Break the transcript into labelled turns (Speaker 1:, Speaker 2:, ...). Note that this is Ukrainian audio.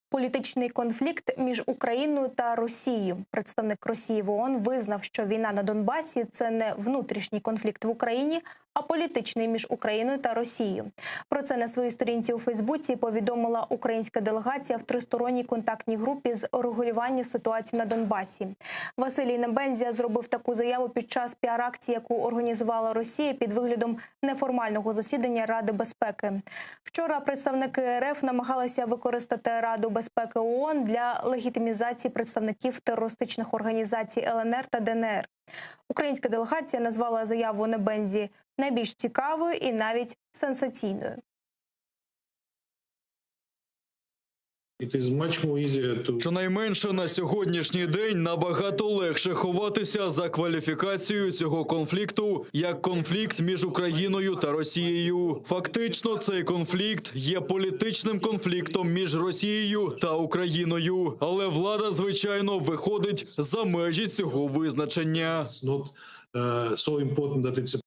Speaker 1: Політичний конфлікт між Україною та Росією. Представник Росії в ООН визнав, що війна на Донбасі – це не внутрішній конфлікт в Україні, а політичний між Україною та Росією. Про це на своїй сторінці у Фейсбуці повідомила українська делегація в тристоронній контактній групі з урегулювання ситуації на Донбасі. Василій Небензя зробив таку заяву під час піар-акції, яку організувала Росія під виглядом неформального засідання Ради безпеки. Вчора представники РФ намагалися використати Раду безпеки ООН для легітимізації представників терористичних організацій ЛНР та ДНР. Українська делегація назвала заяву Небензі найбільш цікавою і навіть сенсаційною.
Speaker 2: Щонайменше на сьогоднішній день набагато легше ховатися за кваліфікацією цього конфлікту як конфлікт між Україною та Росією. Фактично, цей конфлікт є політичним конфліктом між Росією та Україною. Але влада, звичайно, виходить за межі цього визначення.
Speaker 3: So important that it's a